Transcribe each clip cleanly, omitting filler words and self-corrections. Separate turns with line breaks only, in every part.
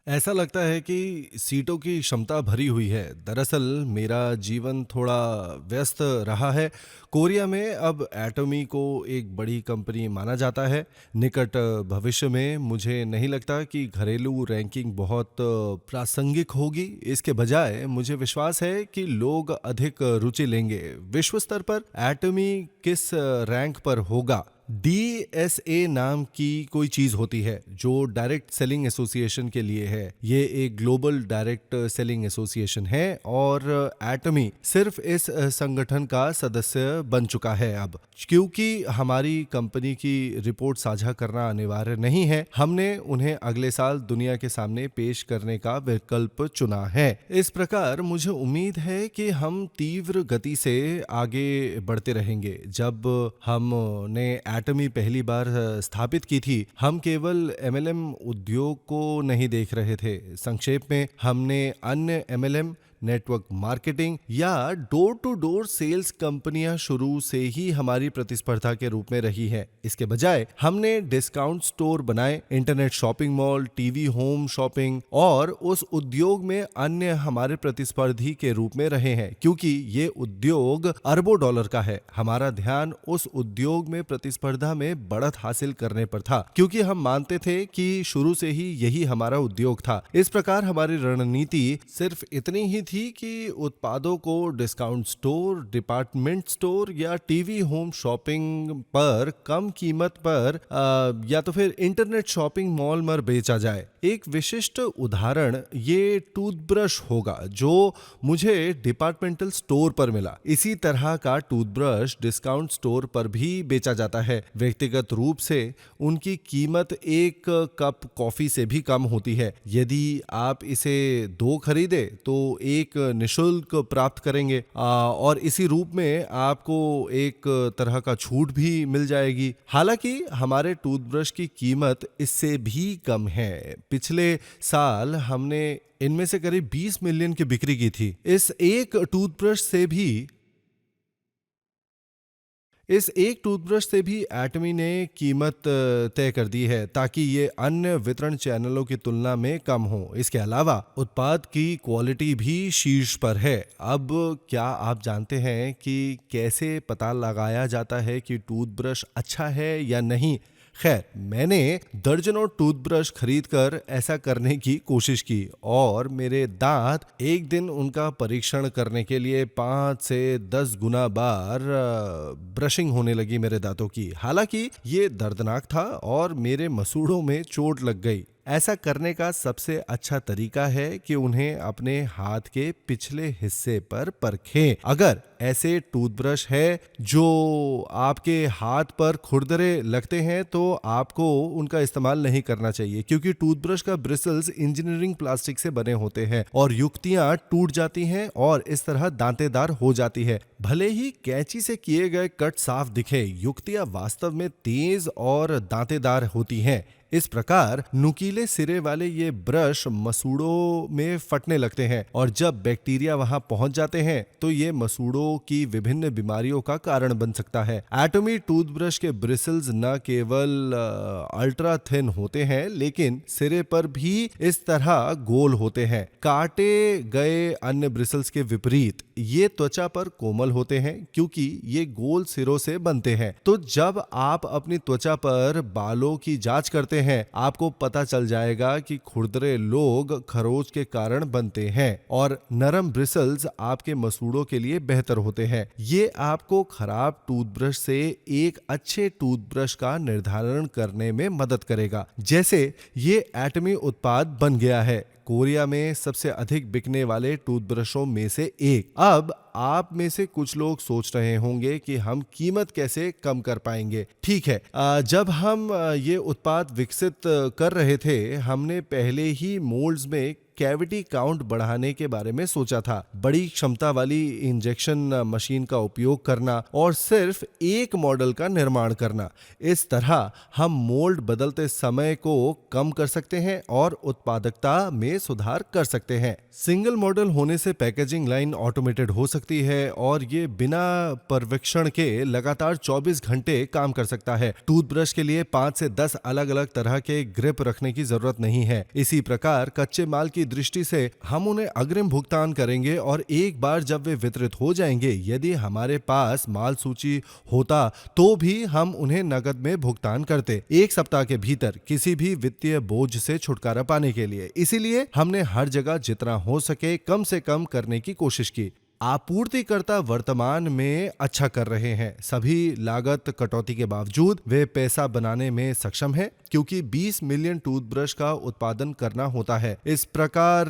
ऐसा लगता है कि सीटों की क्षमता भरी हुई है। दरअसल मेरा जीवन थोड़ा व्यस्त रहा है। कोरिया में अब एटमी को एक बड़ी कंपनी माना जाता है। निकट भविष्य में मुझे नहीं लगता कि घरेलू रैंकिंग बहुत प्रासंगिक होगी। इसके बजाय मुझे विश्वास है कि लोग अधिक रुचि लेंगे। विश्व स्तर पर एटमी किस रैंक पर होगा? डीएसए नाम की कोई चीज होती है जो डायरेक्ट सेलिंग एसोसिएशन के लिए है। ये एक ग्लोबल डायरेक्ट सेलिंग एसोसिएशन है और एटमी सिर्फ इस संगठन का सदस्य बन चुका है अब। क्योंकि हमारी कंपनी की रिपोर्ट साझा करना अनिवार्य नहीं है, हमने उन्हें अगले साल दुनिया के सामने पेश करने का विकल्प चुना है। इस प्रकार मुझे उम्मीद है कि हम तीव्र गति से आगे बढ़ते रहेंगे। जब हमने एटमी पहली बार स्थापित की थी, हम केवल एमएलएम उद्योग को नहीं देख रहे थे। संक्षेप में, हमने अन्य एमएलएम नेटवर्क मार्केटिंग या डोर टू डोर सेल्स कंपनियां शुरू से ही हमारी प्रतिस्पर्धा के रूप में रही है। इसके बजाय हमने डिस्काउंट स्टोर बनाए, internet shopping mall, TV home shopping और उस उद्योग में अन्य हमारे प्रतिस्पर्धी के रूप में रहे हैं। क्योंकि ये उद्योग अरबों डॉलर का है, हमारा ध्यान उस उद्योग में प्रतिस्पर्धा में बढ़त हासिल करने पर था, क्योंकि हम मानते थे कि शुरू से ही यही हमारा उद्योग था। इस प्रकार हमारी रणनीति सिर्फ इतनी ही थी कि उत्पादों को डिस्काउंट स्टोर, डिपार्टमेंट स्टोर या टीवी होम शॉपिंग पर कम कीमत पर या तो फिर इंटरनेट शॉपिंग मॉल में बेचा जाए। एक विशिष्ट उदाहरण ये टूथब्रश होगा जो मुझे डिपार्टमेंटल स्टोर पर मिला। इसी तरह का टूथब्रश डिस्काउंट स्टोर पर भी बेचा जाता है। व्यक्तिगत रूप से उनकी कीमत एक कप कॉफी से भी कम होती है। यदि आप इसे दो खरीदे तो एक निशुल्क प्राप्त करेंगे और इसी रूप में आपको एक तरह का छूट भी मिल जाएगी। हालांकि हमारे टूथब्रश की कीमत इससे भी कम है। पिछले साल हमने इनमें से करीब 20 मिलियन की बिक्री की थी। इस एक टूथब्रश से भी एटमी ने कीमत तय कर दी है ताकि ये अन्य वितरण चैनलों की तुलना में कम हो। इसके अलावा उत्पाद की क्वालिटी भी शीर्ष पर है। अब क्या आप जानते हैं कि कैसे पता लगाया जाता है कि टूथब्रश अच्छा है या नहीं? खैर, मैंने दर्जनों टूथब्रश खरीदकर ऐसा करने की कोशिश की और मेरे दांत एक दिन उनका परीक्षण करने के लिए 5 से 10 गुना बार ब्रशिंग होने लगी मेरे दांतों की। हालांकि ये दर्दनाक था और मेरे मसूड़ों में चोट लग गई। ऐसा करने का सबसे अच्छा तरीका है कि उन्हें अपने हाथ के पिछले हिस्से पर परखें। अगर ऐसे टूथब्रश है जो आपके हाथ पर खुरदरे लगते हैं तो आपको उनका इस्तेमाल नहीं करना चाहिए, क्योंकि टूथब्रश का ब्रिसल्स इंजीनियरिंग प्लास्टिक से बने होते हैं और युक्तियां टूट जाती हैं और इस तरह दांतेदार हो जाती है। भले ही कैंची से किए गए कट साफ दिखे, युक्तियां वास्तव में तेज और दांतेदार होती हैं। इस प्रकार नुकीले सिरे वाले ये ब्रश मसूड़ों में फटने लगते हैं और जब बैक्टीरिया वहां पहुंच जाते हैं तो ये मसूड़ों की विभिन्न बीमारियों का कारण बन सकता है। एटमी टूथब्रश के ब्रिसल्स न केवल अल्ट्रा थिन होते हैं लेकिन सिरे पर भी इस तरह गोल होते हैं। काटे गए अन्य ब्रिसल्स के विपरीत ये त्वचा पर कोमल होते हैं क्योंकि ये गोल सिरों से बनते हैं। तो जब आप अपनी त्वचा पर बालों की जांच करते हैं, आपको पता चल जाएगा कि खुरदरे लोग खरोच के कारण बनते हैं और नरम ब्रिसल्स आपके मसूड़ों के लिए बेहतर होते हैं। ये आपको खराब टूथब्रश से एक अच्छे टूथब्रश का निर्धारण करने में मदद करेगा। जैसे ये एटमी उत्पाद बन गया है कोरिया में सबसे अधिक बिकने वाले टूथब्रशों में से एक। अब आप में से कुछ लोग सोच रहे होंगे कि हम कीमत कैसे कम कर पाएंगे। ठीक है, जब हम ये उत्पाद विकसित कर रहे थे, हमने पहले ही मोल्ड्स में कैविटी काउंट बढ़ाने के बारे में सोचा था। बड़ी क्षमता वाली इंजेक्शन मशीन का उपयोग करना और सिर्फ एक मॉडल का निर्माण करना। इस तरह हम मोल्ड बदलते समय को कम कर सकते हैं और उत्पादकता में सुधार कर सकते हैं। सिंगल मॉडल होने से पैकेजिंग लाइन ऑटोमेटेड हो सकती है और ये बिना पर्यवेक्षण के लगातार 24 घंटे काम कर सकता है। टूथब्रश के लिए 5 से 10 अलग अलग तरह के ग्रिप रखने की जरूरत नहीं है। इसी प्रकार कच्चे माल की दृष्टि से हम उन्हें अग्रिम भुगतान करेंगे और एक बार जब वे वितरित हो जाएंगे, यदि हमारे पास माल सूची होता तो भी हम उन्हें नकद में भुगतान करते, एक सप्ताह के भीतर किसी भी वित्तीय बोझ से छुटकारा पाने के लिए। इसीलिए हमने हर जगह जितना हो सके कम से कम करने की कोशिश की। आपूर्तिकर्ता वर्तमान में अच्छा कर रहे हैं। सभी लागत कटौती के बावजूद वे पैसा बनाने में सक्षम हैं, क्योंकि 20 मिलियन टूथब्रश का उत्पादन करना होता है। इस प्रकार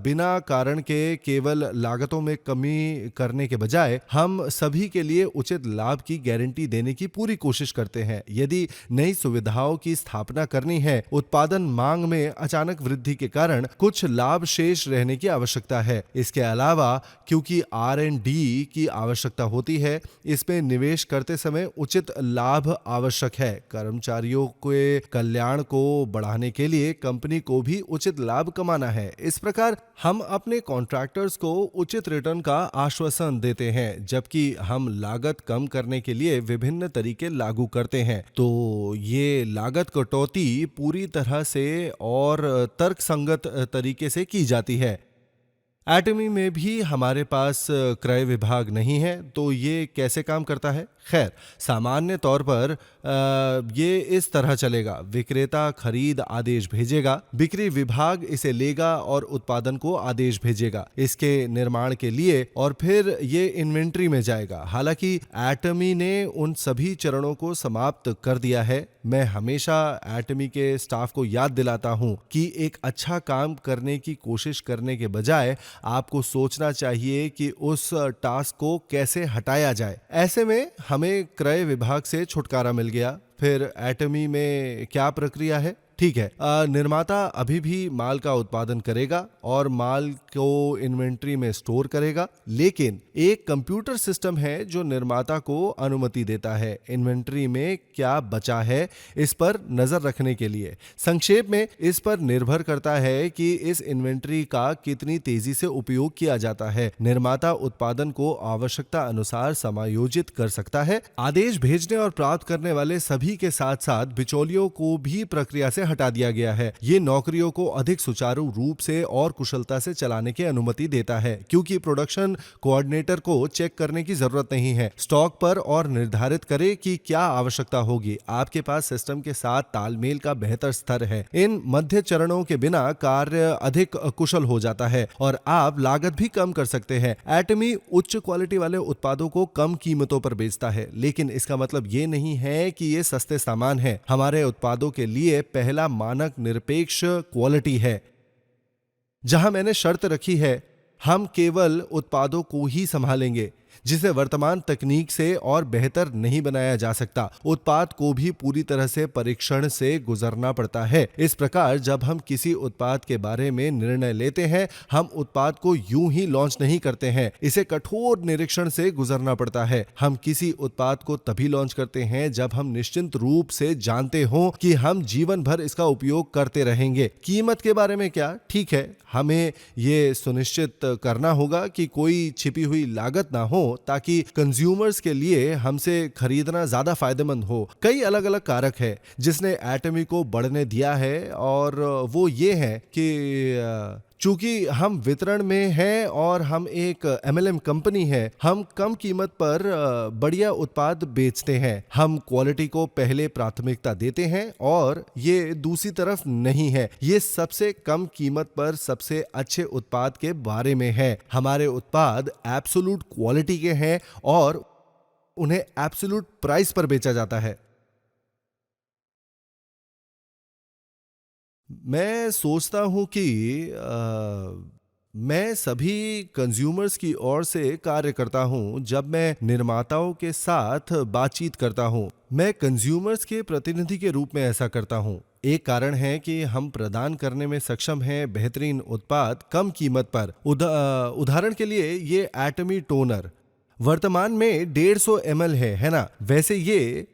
बिना कारण के केवल लागतों में कमी करने के बजाय हम सभी के लिए उचित लाभ की गारंटी देने की पूरी कोशिश करते हैं। यदि नई सुविधाओं की स्थापना करनी है, उत्पादन मांग में अचानक वृद्धि के कारण कुछ लाभ शेष रहने की आवश्यकता है। इसके अलावा क्योंकि R&D की आवश्यकता होती है, इसमें निवेश करते समय उचित लाभ आवश्यक है। कर्मचारियों के कल्याण को बढ़ाने के लिए कंपनी को भी उचित लाभ कमाना है। इस प्रकार हम अपने कॉन्ट्रैक्टर्स को उचित रिटर्न का आश्वासन देते हैं, जबकि हम लागत कम करने के लिए विभिन्न तरीके लागू करते हैं। तो ये लागत कटौती पूरी तरह से और तर्कसंगत तरीके से की जाती है। एटमी में भी हमारे पास क्रय विभाग नहीं है, तो ये कैसे काम करता है? खैर, सामान्य तौर पर ये इस तरह चलेगा। विक्रेता खरीद आदेश भेजेगा, बिक्री विभाग इसे लेगा और उत्पादन को आदेश भेजेगा इसके निर्माण के लिए, और फिर ये इन्वेंट्री में जाएगा। हालांकि एटमी ने उन सभी चरणों को समाप्त कर दिया है। मैं हमेशा एटमी के स्टाफ को याद दिलाता हूं कि एक अच्छा काम करने की कोशिश करने के बजाय आपको सोचना चाहिए कि उस टास्क को कैसे हटाया जाए। ऐसे में हमें क्रय विभाग से छुटकारा मिल गया। फिर एटमी में क्या प्रक्रिया है? ठीक है, निर्माता अभी भी माल का उत्पादन करेगा और माल को इन्वेंट्री में स्टोर करेगा, लेकिन एक कंप्यूटर सिस्टम है जो निर्माता को अनुमति देता है इन्वेंट्री में क्या बचा है इस पर नजर रखने के लिए। संक्षेप में, इस पर निर्भर करता है कि इस इन्वेंट्री का कितनी तेजी से उपयोग किया जाता है। निर्माता उत्पादन को आवश्यकता अनुसार समायोजित कर सकता है। आदेश भेजने और प्राप्त करने वाले सभी के साथ साथ बिचौलियों को भी प्रक्रिया से हटा दिया गया है। ये नौकरियों को अधिक सुचारू रूप से और कुशलता से चलाने की अनुमति देता है, क्योंकि प्रोडक्शन कोऑर्डिनेटर को चेक करने की जरूरत नहीं है। स्टॉक पर और निर्धारित करे कि क्या आवश्यकता होगी। आपके पास सिस्टम के साथ तालमेल का बेहतर स्तर है। इन मध्य चरणों के बिना कार्य अधिक कुशल हो जाता है और आप लागत भी कम कर सकते हैं। एटमी उच्च क्वालिटी वाले उत्पादों को कम कीमतों पर बेचता है, लेकिन इसका मतलब ये नहीं है कि ये सस्ते सामान है। हमारे उत्पादों के लिए पहला मानक निरपेक्ष क्वालिटी है, जहां मैंने शर्त रखी है हम केवल उत्पादों को ही संभालेंगे जिसे वर्तमान तकनीक से और बेहतर नहीं बनाया जा सकता। उत्पाद को भी पूरी तरह से परीक्षण से गुजरना पड़ता है। इस प्रकार जब हम किसी उत्पाद के बारे में निर्णय लेते हैं, हम उत्पाद को यूं ही लॉन्च नहीं करते हैं, इसे कठोर निरीक्षण से गुजरना पड़ता है। हम किसी उत्पाद को तभी लॉन्च करते हैं जब हम निश्चित रूप से जानते हों कि हम जीवन भर इसका उपयोग करते रहेंगे। कीमत के बारे में क्या? ठीक है, हमें यह सुनिश्चित करना होगा कि कोई छिपी हुई लागत ना हो, ताकि कंज्यूमर्स के लिए हमसे खरीदना ज्यादा फायदेमंद हो। कई अलग अलग कारक है जिसने एटमी को बढ़ने दिया है, और वो ये है कि चूंकि हम वितरण में हैं और हम एक MLM कंपनी है, हम कम कीमत पर बढ़िया उत्पाद बेचते हैं। हम क्वालिटी को पहले प्राथमिकता देते हैं और ये दूसरी तरफ नहीं है। ये सबसे कम कीमत पर सबसे अच्छे उत्पाद के बारे में है। हमारे उत्पाद एब्सोल्यूट क्वालिटी के हैं और उन्हें एब्सोल्यूट प्राइस पर बेचा जाता है। मैं सोचता हूँ कि मैं सभी कंज्यूमर्स की ओर से कार्य करता हूँ। जब मैं निर्माताओं के साथ बातचीत करता हूँ, मैं कंज्यूमर्स के प्रतिनिधि के रूप में ऐसा करता हूँ। एक कारण है कि हम प्रदान करने में सक्षम हैं बेहतरीन उत्पाद कम कीमत पर। उदाहरण के लिए ये एटमी टोनर वर्तमान में 150 ml है ना? वैसे ये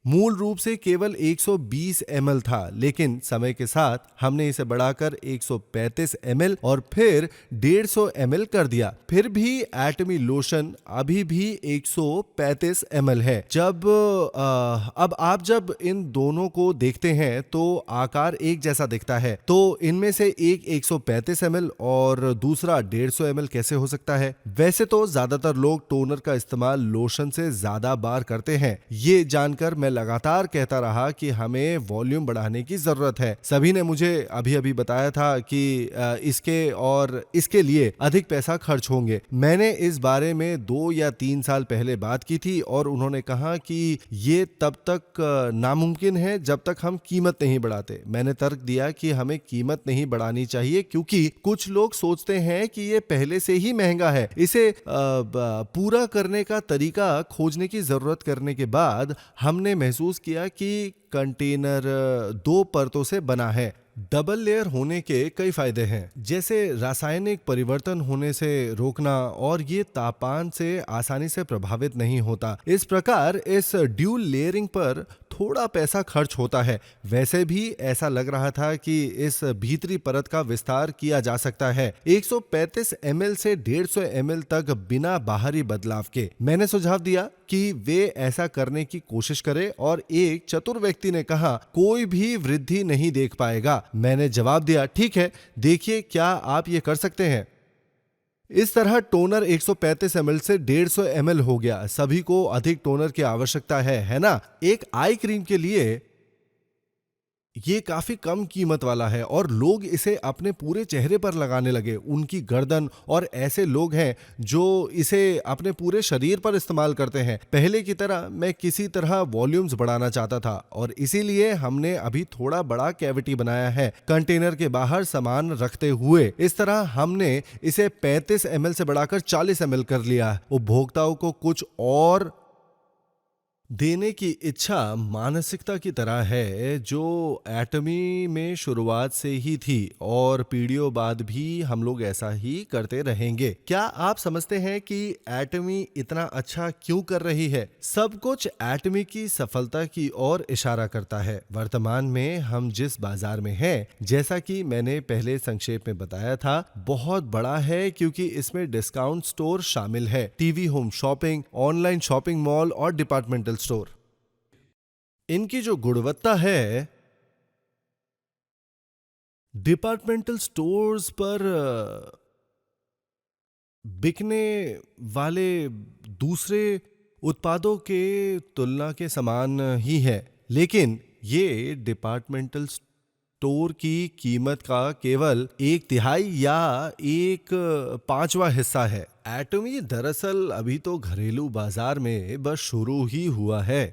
मूल रूप से केवल 120 ml था, लेकिन समय के साथ हमने इसे बढ़ाकर 135 ml और फिर 150 ml कर दिया। फिर भी एटमी लोशन अभी भी 135 ml है। अब आप जब इन दोनों को देखते हैं तो आकार एक जैसा दिखता है, तो इनमें से एक 135 ml और दूसरा 150 ml कैसे हो सकता है? वैसे तो ज्यादातर लोग टोनर का इस्तेमाल लोशन से ज्यादा बार करते हैं। ये जानकर मैं लगातार कहता रहा कि हमें वॉल्यूम बढ़ाने की जरूरत है। सभी ने मुझे अभी अभी बताया था कि इसके और इसके लिए अधिक पैसा खर्च होंगे। मैंने इस बारे में 2 या 3 साल पहले बात की थी और उन्होंने कहा कि ये तब तक नामुमकिन है जब तक हम कीमत नहीं बढ़ाते। मैंने तर्क दिया कि हमें कीमत नहीं बढ़ानी चाहिए क्योंकि कुछ लोग सोचते हैं कि ये पहले से ही महंगा है। इसे पूरा करने का तरीका खोजने की जरूरत करने के बाद हमने महसूस किया कि कंटेनर 2 परतों से बना है। डबल लेयर होने के कई फायदे हैं, जैसे रासायनिक परिवर्तन होने से रोकना और ये तापमान से आसानी से प्रभावित नहीं होता। इस प्रकार इस ड्यूल लेयरिंग पर थोड़ा पैसा खर्च होता है। वैसे भी ऐसा लग रहा था कि इस भीतरी परत का विस्तार किया जा सकता है 135 ml से 150 ml तक बिना बाहरी बदलाव के। मैंने सुझाव दिया कि वे ऐसा करने की कोशिश करें और एक चतुर व्यक्ति ने कहा, कोई भी वृद्धि नहीं देख पाएगा। मैंने जवाब दिया, ठीक है, देखिए क्या आप ये कर सकते हैं। इस तरह टोनर 135 ml से 150 ml हो गया। सभी को अधिक टोनर की आवश्यकता है ना? एक आई क्रीम के लिए ये काफी कम कीमत वाला है और लोग इसे अपने पूरे चेहरे पर लगाने लगे, उनकी गर्दन, और ऐसे लोग हैं जो इसे अपने पूरे शरीर पर इस्तेमाल करते हैं। पहले की तरह मैं किसी तरह वॉल्यूम्स बढ़ाना चाहता था और इसीलिए हमने अभी थोड़ा बड़ा कैविटी बनाया है कंटेनर के बाहर सामान रखते हुए। इस तरह हमने इसे 35 ml से बढ़ाकर 40 ml कर लिया। उपभोक्ताओं को कुछ और देने की इच्छा मानसिकता की तरह है जो एटमी में शुरुआत से ही थी और पीढ़ियों बाद भी हम लोग ऐसा ही करते रहेंगे। क्या आप समझते हैं कि एटमी इतना अच्छा क्यों कर रही है? सब कुछ एटमी की सफलता की ओर इशारा करता है। वर्तमान में हम जिस बाजार में हैं, जैसा कि मैंने पहले संक्षेप में बताया था, बहुत बड़ा है क्योंकि इसमें डिस्काउंट स्टोर शामिल है, TV home shopping, online shopping mall और डिपार्टमेंटल स्टोर। इनकी जो गुणवत्ता है डिपार्टमेंटल स्टोर्स पर बिकने वाले दूसरे उत्पादों के तुलना के समान ही है, लेकिन ये डिपार्टमेंटल स्टोर की कीमत का केवल 1/3 या 1/5वां हिस्सा है। एटमी दरअसल अभी तो घरेलू बाजार में बस शुरू ही हुआ है।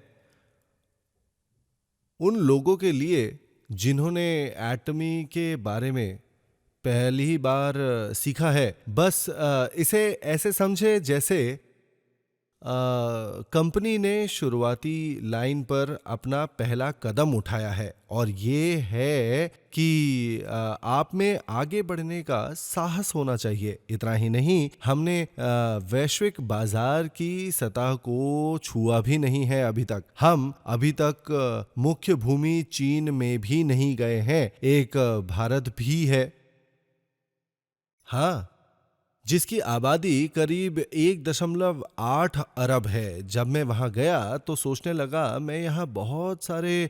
उन लोगों के लिए जिन्होंने एटमी के बारे में पहली बार सीखा है, बस इसे ऐसे समझे जैसे कंपनी ने शुरुआती लाइन पर अपना पहला कदम उठाया है और ये है कि आप में आगे बढ़ने का साहस होना चाहिए। इतना ही नहीं, हमने वैश्विक बाजार की सतह को छुआ भी नहीं है अभी तक। हम अभी तक मुख्य भूमि चीन में भी नहीं गए हैं। एक भारत भी है, हाँ, जिसकी आबादी करीब 1.8 अरब है। जब मैं वहां गया तो सोचने लगा, मैं यहाँ बहुत सारे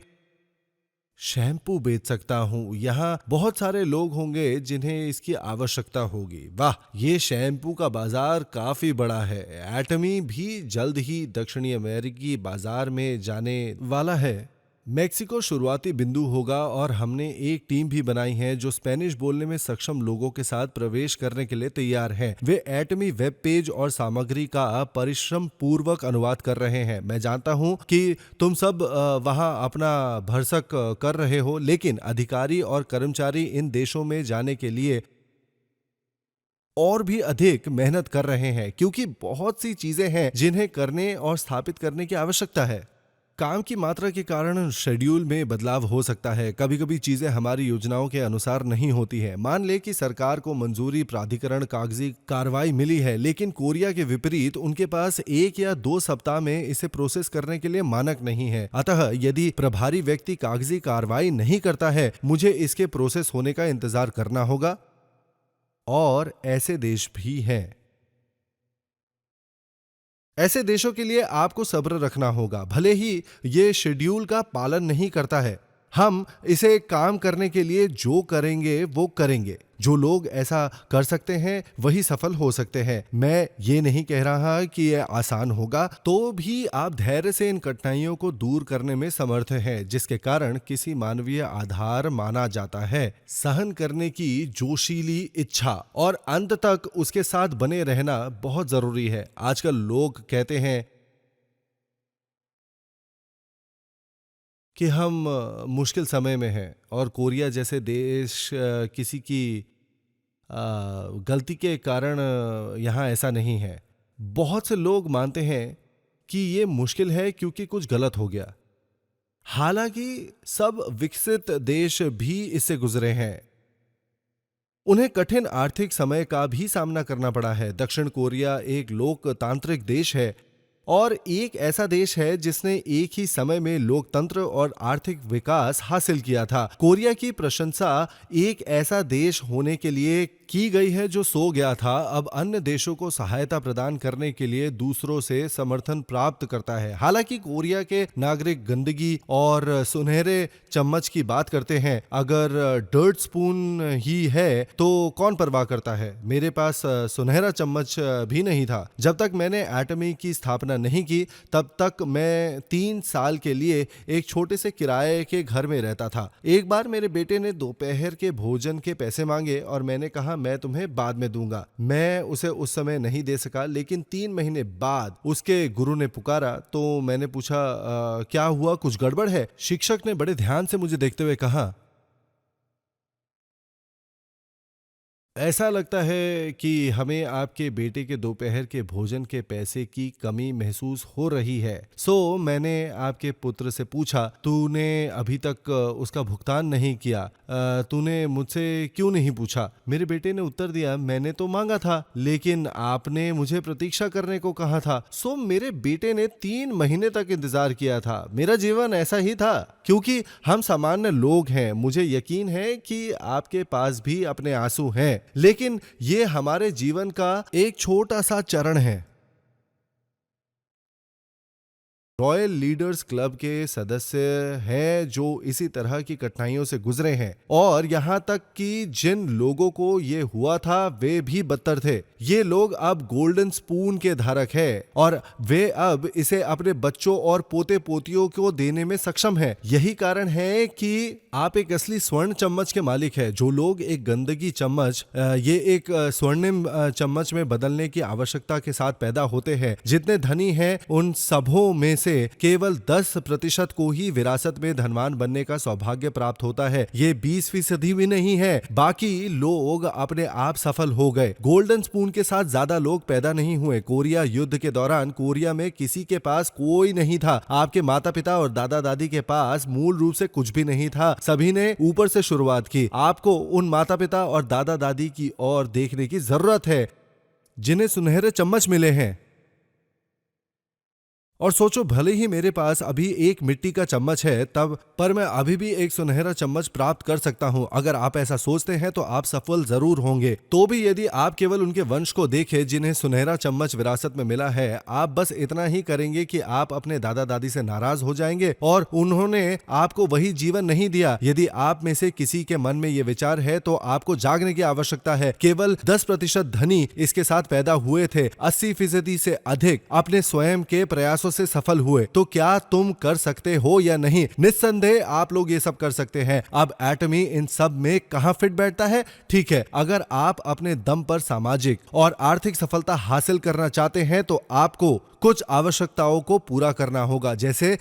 शैम्पू बेच सकता हूँ। यहाँ बहुत सारे लोग होंगे जिन्हें इसकी आवश्यकता होगी। वाह, ये शैम्पू का बाजार काफी बड़ा है। एटमी भी जल्द ही दक्षिणी अमेरिकी बाजार में जाने वाला है। मेक्सिको शुरुआती बिंदु होगा और हमने एक टीम भी बनाई है जो स्पेनिश बोलने में सक्षम लोगों के साथ प्रवेश करने के लिए तैयार हैं। वे एटमी वेब पेज और सामग्री का परिश्रम पूर्वक अनुवाद कर रहे हैं। मैं जानता हूं कि तुम सब वहां अपना भरसक कर रहे हो, लेकिन अधिकारी और कर्मचारी इन देशों में जाने के लिए और भी अधिक मेहनत कर रहे हैं क्योंकि बहुत सी चीजें हैं जिन्हें करने और स्थापित करने की आवश्यकता है। काम की मात्रा के कारण शेड्यूल में बदलाव हो सकता है। कभी-कभी चीजें हमारी योजनाओं के अनुसार नहीं होती हैं। मान ले कि सरकार को मंजूरी प्राधिकरण कागजी कार्रवाई मिली है, लेकिन कोरिया के विपरीत उनके पास 1 या 2 सप्ताह में इसे प्रोसेस करने के लिए मानक नहीं है। अतः यदि प्रभारी व्यक्ति कागजी कार्रवाई नहीं करता है, मुझे इसके प्रोसेस होने का इंतजार करना होगा। और ऐसे देश भी हैं। ऐसे देशों के लिए आपको सब्र रखना होगा, भले ही ये शेड्यूल का पालन नहीं करता है। हम इसे काम करने के लिए जो करेंगे वो करेंगे। जो लोग ऐसा कर सकते हैं वही सफल हो सकते हैं। मैं ये नहीं कह रहा कि यह आसान होगा, तो भी आप धैर्य से इन कठिनाइयों को दूर करने में समर्थ हैं, जिसके कारण किसी मानवीय आधार माना जाता है। सहन करने की जोशीली इच्छा और अंत तक उसके साथ बने रहना बहुत जरूरी है। आजकल लोग कहते हैं कि हम मुश्किल समय में हैं और कोरिया जैसे देश किसी की गलती के कारण यहाँ ऐसा नहीं है। बहुत से लोग मानते हैं कि ये मुश्किल है क्योंकि कुछ गलत हो गया। हालांकि सब विकसित देश भी इससे गुजरे हैं। उन्हें कठिन आर्थिक समय का भी सामना करना पड़ा है। दक्षिण कोरिया एक लोकतांत्रिक देश है और एक ऐसा देश है जिसने एक ही समय में लोकतंत्र और आर्थिक विकास हासिल किया था। कोरिया की प्रशंसा एक ऐसा देश होने के लिए की गई है जो सो गया था, अब अन्य देशों को सहायता प्रदान करने के लिए दूसरों से समर्थन प्राप्त करता है। हालांकि कोरिया के नागरिक गंदगी और सुनहरे चम्मच की बात करते हैं। अगर डर्ट स्पून ही है तो कौन परवाह करता है। मेरे पास सुनहरा चम्मच भी नहीं था। जब तक मैंने एटमी की स्थापना नहीं की, तब तक मैं 3 साल के लिए एक छोटे से किराए के घर में रहता था। एक बार मेरे बेटे ने दोपहर के भोजन के पैसे मांगे और मैंने कहा मैं तुम्हें बाद में दूंगा। मैं उसे उस समय नहीं दे सका, लेकिन 3 महीने बाद उसके गुरु ने पुकारा तो मैंने पूछा क्या हुआ, कुछ गड़बड़ है? शिक्षक ने बड़े ध्यान से मुझे देखते हुए कहा, ऐसा लगता है कि हमें आपके बेटे के दोपहर के भोजन के पैसे की कमी महसूस हो रही है। सो मैंने आपके पुत्र से पूछा, तूने अभी तक उसका भुगतान नहीं किया, तूने मुझसे क्यों नहीं पूछा? मेरे बेटे ने उत्तर दिया, मैंने तो मांगा था, लेकिन आपने मुझे प्रतीक्षा करने को कहा था। सो मेरे बेटे ने 3 महीने तक इंतजार किया था। मेरा जीवन ऐसा ही था। क्योंकि हम सामान्य लोग हैं, मुझे यकीन है कि आपके पास भी अपने आंसू हैं, लेकिन ये हमारे जीवन का एक छोटा सा चरण है। रॉयल लीडर्स क्लब के सदस्य हैं जो इसी तरह की कठिनाइयों से गुजरे हैं, और यहाँ तक कि जिन लोगों को ये हुआ था वे भी बदतर थे। ये लोग अब गोल्डन स्पून के धारक हैं और वे अब इसे अपने बच्चों और पोते पोतियों को देने में सक्षम हैं। यही कारण है कि आप एक असली स्वर्ण चम्मच के मालिक हैं। जो लोग एक गंदगी चम्मच ये एक स्वर्णिम चम्मच में बदलने की आवश्यकता के साथ पैदा होते हैं, जितने धनी हैं उन सबों में से केवल 10% को ही विरासत में धनवान बनने का सौभाग्य प्राप्त होता है। ये 20% भी नहीं है। बाकी लोग अपने आप सफल हो गए। गोल्डन स्पून के साथ ज्यादा लोग पैदा नहीं हुए। कोरिया युद्ध के दौरान कोरिया में किसी के पास कोई नहीं था। आपके माता पिता और दादा दादी के पास मूल रूप से कुछ भी नहीं था। सभी ने ऊपर से शुरुआत की। आपको उन माता पिता और दादा दादी की ओर देखने की जरूरत है जिन्हें सुनहरे चम्मच मिले हैं। और सोचो, भले ही मेरे पास अभी एक मिट्टी का चम्मच है तब, पर मैं अभी भी एक सुनहरा चम्मच प्राप्त कर सकता हूं। अगर आप ऐसा सोचते हैं तो आप सफल जरूर होंगे। तो भी यदि आप केवल उनके वंश को देखें जिन्हें सुनहरा चम्मच विरासत में मिला है, आप बस इतना ही करेंगे कि आप अपने दादा दादी से नाराज हो जाएंगे और उन्होंने आपको वही जीवन नहीं दिया। यदि आप में से किसी के मन में ये विचार है तो आपको जागने की आवश्यकता है। केवल 10% धनी इसके साथ पैदा हुए थे। 80% से अधिक अपने स्वयं के प्रयासों से सफल हुए। तो क्या तुम कर सकते हो या नहीं? निस्संदेह आप लोग ये सब कर सकते हैं। अब एटमी इन सब में कहां फिट बैठता है? ठीक है, अगर आप अपने दम पर सामाजिक और आर्थिक सफलता हासिल करना चाहते हैं तो आपको कुछ आवश्यकताओं को पूरा करना होगा, जैसे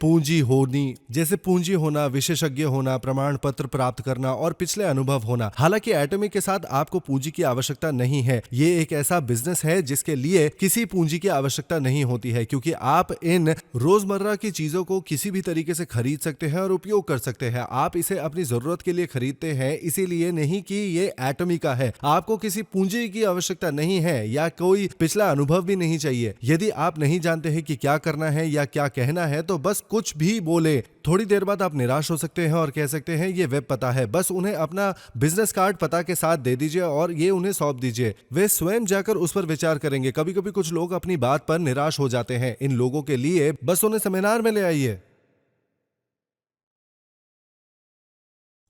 पूंजी होना, विशेषज्ञ होना, प्रमाण पत्र प्राप्त करना और पिछले अनुभव होना। हालांकि एटॉमिक के साथ आपको पूंजी की आवश्यकता नहीं है। ये एक ऐसा बिजनेस है जिसके लिए किसी पूंजी की आवश्यकता नहीं होती है, क्योंकि आप इन रोजमर्रा की चीजों को किसी भी तरीके से खरीद सकते हैं और उपयोग कर सकते हैं। आप इसे अपनी जरूरत के लिए खरीदते हैं, इसीलिए नहीं कि ये एटॉमिक का है। आपको किसी पूंजी की आवश्यकता नहीं है या कोई पिछला अनुभव भी नहीं चाहिए। यदि आप नहीं जानते हैं कि क्या करना है या क्या कहना है तो बस कुछ भी बोले। थोड़ी देर बाद आप निराश हो सकते हैं और कह सकते हैं ये वेब पता है, बस उन्हें अपना बिजनेस कार्ड पता के साथ दे दीजिए और ये उन्हें सौंप दीजिए। वे स्वयं जाकर उस पर विचार करेंगे। कभी कभी कुछ लोग अपनी बात पर निराश हो जाते हैं। इन लोगों के लिए बस उन्हें सेमिनार में ले आइए।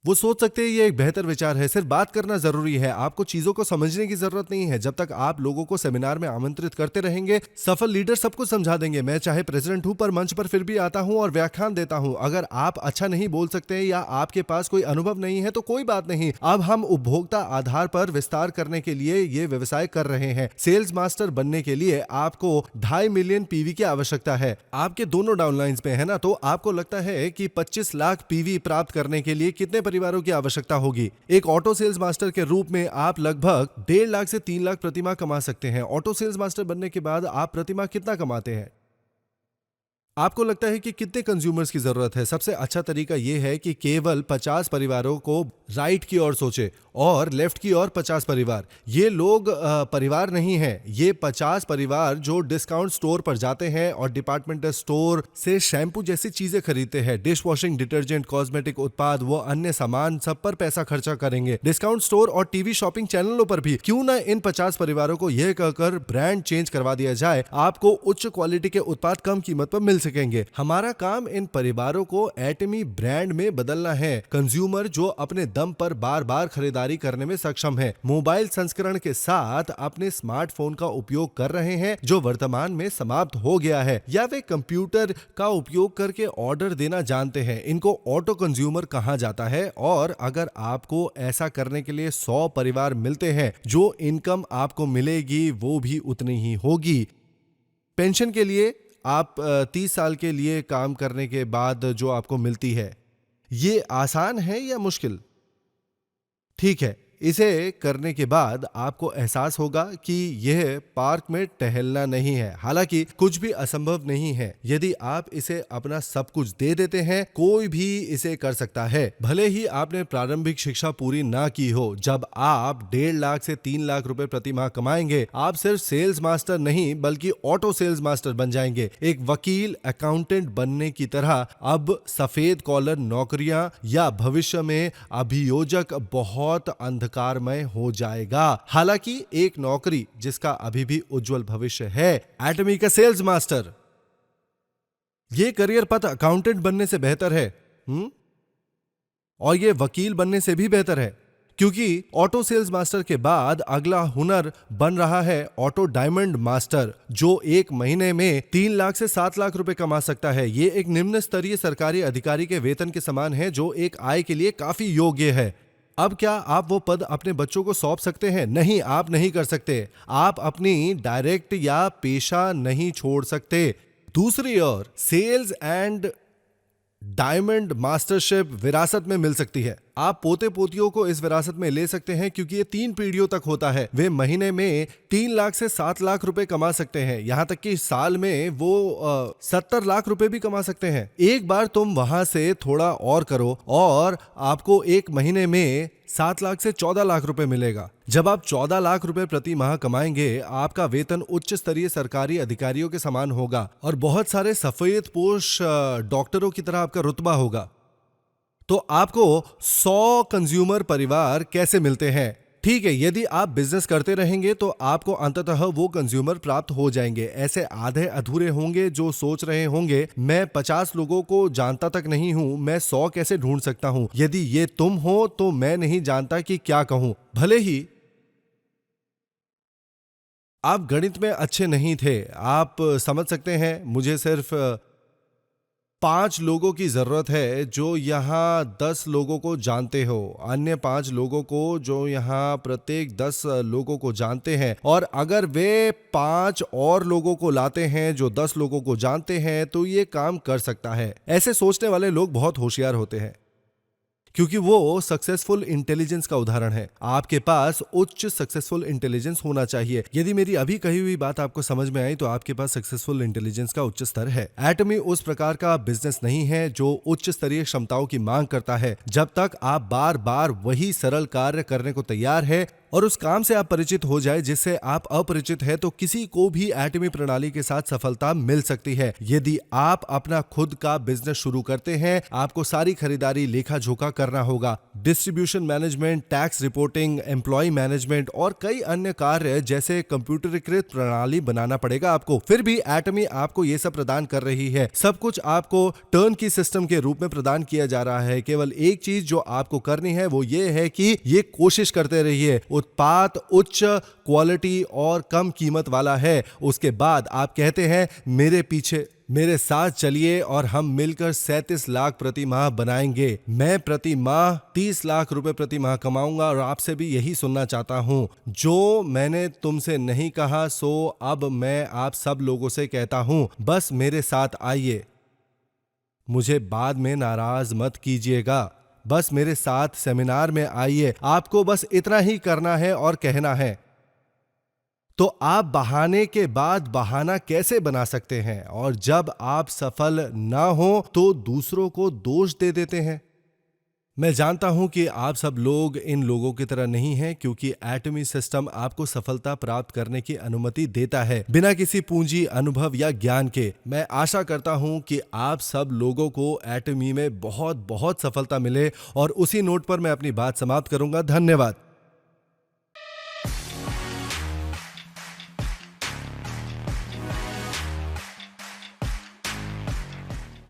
वो सोच सकते हैं ये एक बेहतर विचार है। सिर्फ बात करना जरूरी है, आपको चीजों को समझने की जरूरत नहीं है। जब तक आप लोगों को सेमिनार में आमंत्रित करते रहेंगे, सफल लीडर सब कुछ समझा देंगे। मैं चाहे प्रेसिडेंट हूं, पर मंच पर फिर भी आता हूं और व्याख्यान देता हूं। अगर आप अच्छा नहीं बोल सकते या आपके पास कोई अनुभव नहीं है तो कोई बात नहीं। अब हम उपभोक्ता आधार पर विस्तार करने के लिए ये व्यवसाय कर रहे हैं। सेल्स मास्टर बनने के लिए आपको 2.5 मिलियन पीवी की आवश्यकता है। आपके दोनों डाउनलाइंस में है ना, तो आपको लगता है कि 25 लाख पीवी प्राप्त करने के लिए कितने परिवारों की आवश्यकता होगी? एक ऑटो सेल्स मास्टर के रूप में आप लगभग 1.5 लाख से 3 लाख प्रतिमाह कमा सकते हैं। ऑटो सेल्स मास्टर बनने के बाद आप प्रतिमाह कितना कमाते हैं? आपको लगता है कि कितने कंज्यूमर्स की जरूरत है? सबसे अच्छा तरीका यह है कि केवल 50 परिवारों को राइट की ओर सोचे और लेफ्ट की ओर 50 परिवार। ये लोग परिवार नहीं हैं, ये 50 परिवार जो डिस्काउंट स्टोर पर जाते हैं और डिपार्टमेंटल स्टोर से शैम्पू जैसी चीजें खरीदते हैं, डिश वॉशिंग, डिटर्जेंट, कॉस्मेटिक उत्पाद, वो अन्य सामान सब पर पैसा खर्चा करेंगे। डिस्काउंट स्टोर और टीवी शॉपिंग चैनलों पर भी। क्यों ना इन 50 परिवारों को यह कहकर ब्रांड चेंज करवा दिया जाए, आपको उच्च क्वालिटी के उत्पाद कम कीमत पर मिल सकेंगे। हमारा काम इन परिवारों को एटमी ब्रांड में बदलना है। कंज्यूमर जो अपने दम पर बार बार खरीदारी करने में सक्षम है, मोबाइल संस्करण के साथ अपने स्मार्टफोन का उपयोग कर रहे हैं जो वर्तमान में समाप्त हो गया है, या वे कंप्यूटर का उपयोग करके ऑर्डर देना जानते हैं। इनको ऑटो कंज्यूमर कहा जाता है। और अगर आपको ऐसा करने के लिए 100 परिवार मिलते हैं, जो इनकम आपको मिलेगी वो भी उतनी ही होगी। पेंशन के लिए आप 30 साल के लिए काम करने के बाद जो आपको मिलती है, ये आसान है या मुश्किल? ठीक है, इसे करने के बाद आपको एहसास होगा कि यह पार्क में टहलना नहीं है। हालांकि कुछ भी असंभव नहीं है। यदि आप इसे अपना सब कुछ दे देते हैं, कोई भी इसे कर सकता है, भले ही आपने प्रारंभिक शिक्षा पूरी ना की हो। जब आप 1.5 लाख से 3 लाख रुपए प्रति माह कमाएंगे, आप सिर्फ सेल्स मास्टर नहीं बल्कि ऑटो सेल्स मास्टर बन जाएंगे। एक वकील, अकाउंटेंट बनने की तरह अब सफेद कॉलर नौकरियां या भविष्य में अभियोजक बहुत अंधकारमय हो जाएगा। हालांकि एक नौकरी जिसका अभी भी उज्जवल भविष्य है, एटमी का सेल्स मास्टर। यह करियर पथ अकाउंटेंट बनने से बेहतर है, और यह वकील बनने से भी बेहतर है, क्योंकि ऑटो सेल्स मास्टर के बाद अगला हुनर बन रहा है ऑटो डायमंड मास्टर, जो एक महीने में 3 लाख से 7 लाख रुपए कमा सकता है। यह एक निम्न स्तरीय सरकारी अधिकारी के वेतन के समान है, जो एक आय के लिए काफी योग्य है। अब क्या आप वो पद अपने बच्चों को सौंप सकते हैं? नहीं, आप नहीं कर सकते। आप अपनी डायरेक्ट या पेशा नहीं छोड़ सकते। दूसरी ओर सेल्स एंड डायमंड मास्टरशिप विरासत में मिल सकती है। आप पोते पोतियों को इस विरासत में ले सकते हैं, क्योंकि ये 3 पीढ़ियों तक होता है। वे महीने में 3 लाख से 7 लाख रुपए कमा सकते हैं, यहां तक कि साल में वो 70 लाख रुपए भी कमा सकते हैं। एक बार तुम वहां से थोड़ा और करो और आपको एक महीने में 7 लाख से 14 लाख रुपए मिलेगा। जब आप 14 लाख रुपए प्रति माह कमाएंगे, आपका वेतन उच्च स्तरीय सरकारी अधिकारियों के समान होगा और बहुत सारे सफेद पोश डॉक्टरों की तरह आपका रुतबा होगा। तो आपको 100 कंज्यूमर परिवार कैसे मिलते हैं? ठीक है, यदि आप बिजनेस करते रहेंगे तो आपको अंततः वो कंज्यूमर प्राप्त हो जाएंगे। ऐसे आधे अधूरे होंगे जो सोच रहे होंगे, मैं 50 लोगों को जानता तक नहीं हूं, मैं 100 कैसे ढूंढ सकता हूं? यदि ये तुम हो तो मैं नहीं जानता कि क्या कहूं। भले ही आप गणित में अच्छे नहीं थे, आप समझ सकते हैं, मुझे सिर्फ 5 लोगों की ज़रूरत है जो यहाँ 10 लोगों को जानते हो, अन्य 5 लोगों को जो यहाँ प्रत्येक 10 लोगों को जानते हैं, और अगर वे 5 और लोगों को लाते हैं जो 10 लोगों को जानते हैं तो ये काम कर सकता है। ऐसे सोचने वाले लोग बहुत होशियार होते हैं क्योंकि वो सक्सेसफुल इंटेलिजेंस का उदाहरण है। आपके पास उच्च सक्सेसफुल इंटेलिजेंस होना चाहिए। यदि मेरी अभी कही हुई बात आपको समझ में आई तो आपके पास सक्सेसफुल इंटेलिजेंस का उच्च स्तर है। एटमी उस प्रकार का बिजनेस नहीं है जो उच्च स्तरीय क्षमताओं की मांग करता है। जब तक आप बार बार वही सरल कार्य करने को तैयार है और उस काम से आप परिचित हो जाए जिससे आप अपरिचित है, तो किसी को भी एटमी प्रणाली के साथ सफलता मिल सकती है। यदि आप अपना खुद का बिजनेस शुरू करते हैं, आपको सारी खरीदारी लेखा जोखा करना होगा, distribution management, tax reporting, employ management और कई अन्य कार्य जैसे कंप्यूटरीकृत प्रणाली बनाना पड़ेगा आपको। फिर भी एटमी आपको ये सब प्रदान कर रही है। सब कुछ आपको टर्न की सिस्टम के रूप में प्रदान किया जा रहा है। केवल एक चीज जो आपको करनी है वो ये है कि ये कोशिश करते रहिए। उत्पाद उच्च क्वालिटी और कम कीमत वाला है। उसके बाद आप कहते हैं मेरे पीछे मेरे साथ चलिए और हम मिलकर 37 लाख प्रति माह बनाएंगे। मैं प्रति माह 30 लाख रुपए प्रति माह कमाऊंगा और आपसे भी यही सुनना चाहता हूं। जो मैंने तुमसे नहीं कहा सो अब मैं आप सब लोगों से कहता हूं, बस मेरे साथ आइए। मुझे बाद में नाराज मत कीजिएगा। बस मेरे साथ सेमिनार में आइए। आपको बस इतना ही करना है और कहना है। तो आप बहाने के बाद बहाना कैसे बना सकते हैं, और जब आप सफल ना हो तो दूसरों को दोष दे देते हैं। मैं जानता हूं कि आप सब लोग इन लोगों की तरह नहीं हैं, क्योंकि एटमी सिस्टम आपको सफलता प्राप्त करने की अनुमति देता है बिना किसी पूंजी, अनुभव या ज्ञान के। मैं आशा करता हूं कि आप सब लोगों को एटमी में बहुत बहुत सफलता मिले, और उसी नोट पर मैं अपनी बात समाप्त करूंगा। धन्यवाद।